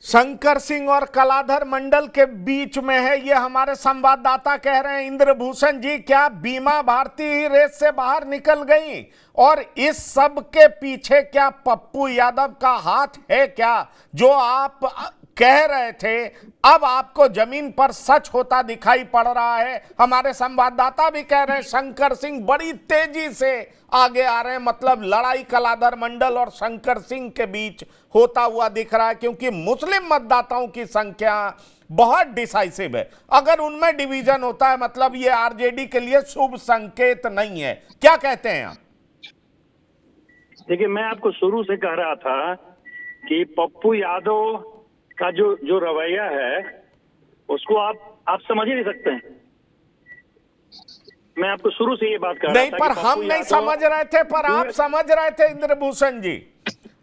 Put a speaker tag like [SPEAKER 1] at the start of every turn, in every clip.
[SPEAKER 1] शंकर सिंह और कलाधर मंडल के बीच में है, ये हमारे संवाददाता कह रहे हैं। इंद्रभूषण जी, क्या बीमा भारती ही रेस से बाहर निकल गई और इस सब के पीछे क्या पप्पू यादव का हाथ है क्या? जो आप कह रहे थे अब आपको जमीन पर सच होता दिखाई पड़ रहा है। हमारे संवाददाता भी कह रहे हैं शंकर सिंह बड़ी तेजी से आगे आ रहे हैं, मतलब लड़ाई कलाधर मंडल और शंकर सिंह के बीच होता हुआ दिख रहा है, क्योंकि मुस्लिम मतदाताओं की संख्या बहुत डिसाइसिव है। अगर उनमें डिवीजन होता है मतलब ये आरजेडी के लिए शुभ संकेत नहीं है। क्या कहते हैं आप?
[SPEAKER 2] देखिए, मैं आपको शुरू से कह रहा था कि पप्पू यादव का जो रवैया है उसको आप समझ ही नहीं सकते हैं। मैं आपको शुरू से ये बात कर रहा था
[SPEAKER 1] पर हम नहीं समझ रहे थे, पर आप समझ रहे थे इंद्रभूषण जी।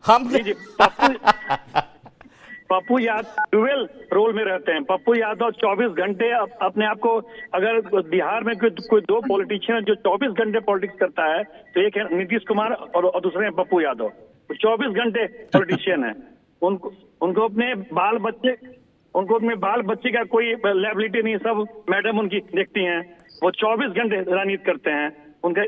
[SPEAKER 1] हम
[SPEAKER 2] जी पप्पू यादव डुअल रोल में रहते हैं। पप्पू यादव 24 घंटे अपने आप को, अगर बिहार में कोई दो पॉलिटिशियन जो 24 घंटे पॉलिटिक्स करता है तो एक है नीतीश कुमार और दूसरे हैं पप्पू यादव। 24 घंटे पॉलिटिशियन है। उनको अपने बाल बच्चे का कोई लायबिलिटी नहीं, सब मैडम उनकी देखती हैं। वो 24 घंटे राजनीति करते हैं। उनका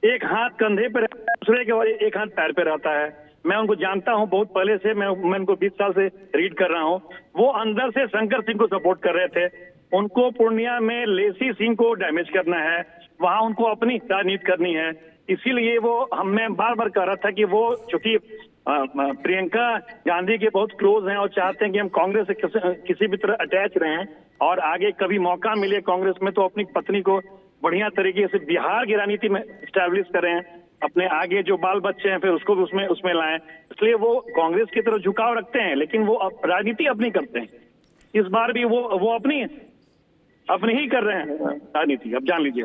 [SPEAKER 2] एक हाथ कंधे पे, दूसरे के एक हाथ पैर पे रहता है। मैं उनको जानता हूं बहुत पहले से। मैं उनको 20 साल से रीड कर रहा हूं। वो अंदर से शंकर सिंह को सपोर्ट कर रहे थे। उनको पूर्णिया में लेसी सिंह को डैमेज करना है, वहां उनको अपनी राजनीति करनी है। इसीलिए मैं बार बार कह रहा था कि वो चूंकि प्रियंका गांधी के बहुत क्लोज हैं और चाहते हैं कि हम कांग्रेस से किसी भी तरह अटैच रहें और आगे कभी मौका मिले कांग्रेस में तो अपनी पत्नी को बढ़िया तरीके से बिहार की राजनीति में स्टैब्लिश करें। अपने आगे जो बाल बच्चे हैं फिर उसको भी उसमें लाएं। इसलिए वो कांग्रेस की तरफ झुकाव रखते हैं, लेकिन वो राजनीति अपनी करते हैं। इस बार भी वो अपनी ही कर रहे हैं राजनीति। अब जान लीजिए,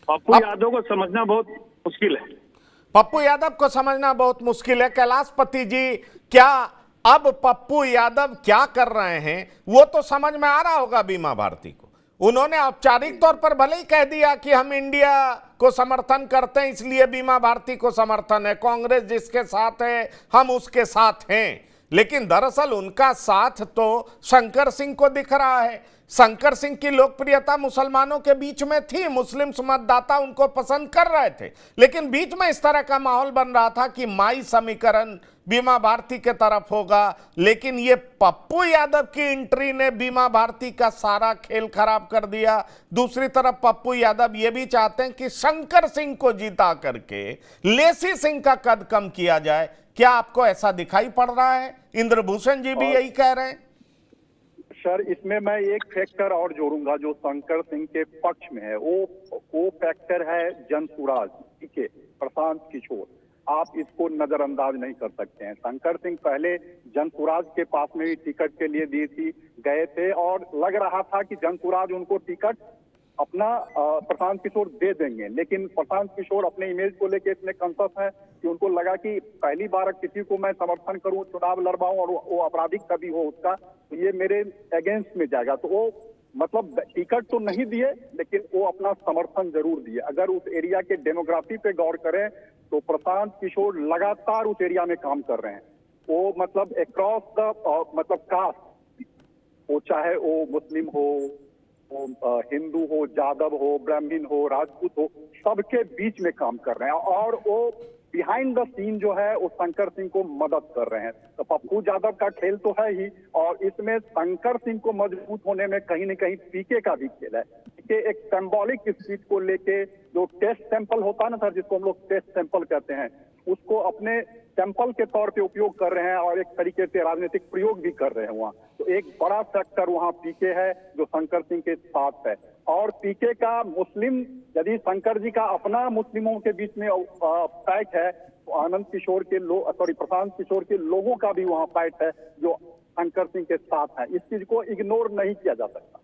[SPEAKER 2] पप्पू यादव को समझना बहुत मुश्किल है।
[SPEAKER 1] पप्पू यादव को समझना बहुत मुश्किल है। कैलाशपति जी, क्या अब पप्पू यादव क्या कर रहे हैं वो तो समझ में आ रहा होगा बीमा भारती को। उन्होंने औपचारिक तौर पर भले ही कह दिया कि हम इंडिया को समर्थन करते हैं इसलिए बीमा भारती को समर्थन है, कांग्रेस जिसके साथ है हम उसके साथ हैं, लेकिन दरअसल उनका साथ तो शंकर सिंह को दिख रहा है। शंकर सिंह की लोकप्रियता मुसलमानों के बीच में थी, मुस्लिम मतदाता उनको पसंद कर रहे थे, लेकिन बीच में इस तरह का माहौल बन रहा था कि माई समीकरण बीमा भारती के तरफ होगा। लेकिन ये पप्पू यादव की एंट्री ने बीमा भारती का सारा खेल खराब कर दिया। दूसरी तरफ पप्पू यादव ये भी चाहते हैं कि शंकर सिंह को जीता करके लेसी सिंह का कद कम किया जाए। क्या आपको ऐसा दिखाई पड़ रहा है? इंद्रभूषण जी भी यही कह रहे हैं।
[SPEAKER 3] सर, इसमें मैं एक फैक्टर और जोड़ूंगा जो शंकर सिंह के पक्ष में है। वो फैक्टर है जनसुराज, ठीक है, प्रशांत किशोर। आप इसको नजरअंदाज नहीं कर सकते हैं। शंकर सिंह पहले जनसुराज के पास में भी टिकट के लिए गए थे और लग रहा था कि जनसुराज उनको टिकट अपना प्रशांत किशोर दे देंगे, लेकिन प्रशांत किशोर अपने इमेज को लेकर इतने कॉन्शियस है कि उनको लगा कि पहली बार किसी को मैं समर्थन करूं, चुनाव लड़वाऊं और वो आपराधिक कभी हो उसका, तो ये मेरे अगेंस्ट में जाएगा। तो वो मतलब टिकट तो नहीं दिए, लेकिन वो अपना समर्थन जरूर दिए। अगर उस एरिया के डेमोग्राफी पे गौर करें तो प्रशांत किशोर लगातार उस एरिया में काम कर रहे हैं। वो मतलब अक्रॉस द मतलब कास्ट, वो चाहे वो मुस्लिम हो, हिंदू हो, जादव हो, ब्राह्मण हो, राजपूत हो, सबके बीच में काम कर रहे हैं और वो बिहाइंड द सीन जो है वो शंकर सिंह को मदद कर रहे हैं। तो पप्पू यादव का खेल तो है ही, और इसमें शंकर सिंह को मजबूत होने में कहीं न कहीं पीके का भी खेल है। पीके एक सिंबॉलिक सीट को लेके जो टेस्ट सैंपल होता है ना सर, जिसको हम लोग टेस्ट सैंपल कहते हैं, उसको अपने सैंपल के तौर पे उपयोग कर रहे हैं और एक तरीके से राजनीतिक प्रयोग भी कर रहे हैं वहाँ। तो एक बड़ा फैक्टर वहाँ पीके है जो शंकर सिंह के साथ है। और पीके का मुस्लिम, यदि शंकर जी का अपना मुस्लिमों के बीच में फाइट है तो आनंद किशोर के प्रशांत किशोर के लोगों का भी वहाँ फाइट है जो शंकर सिंह के साथ है। इस चीज को इग्नोर नहीं किया जा सकता।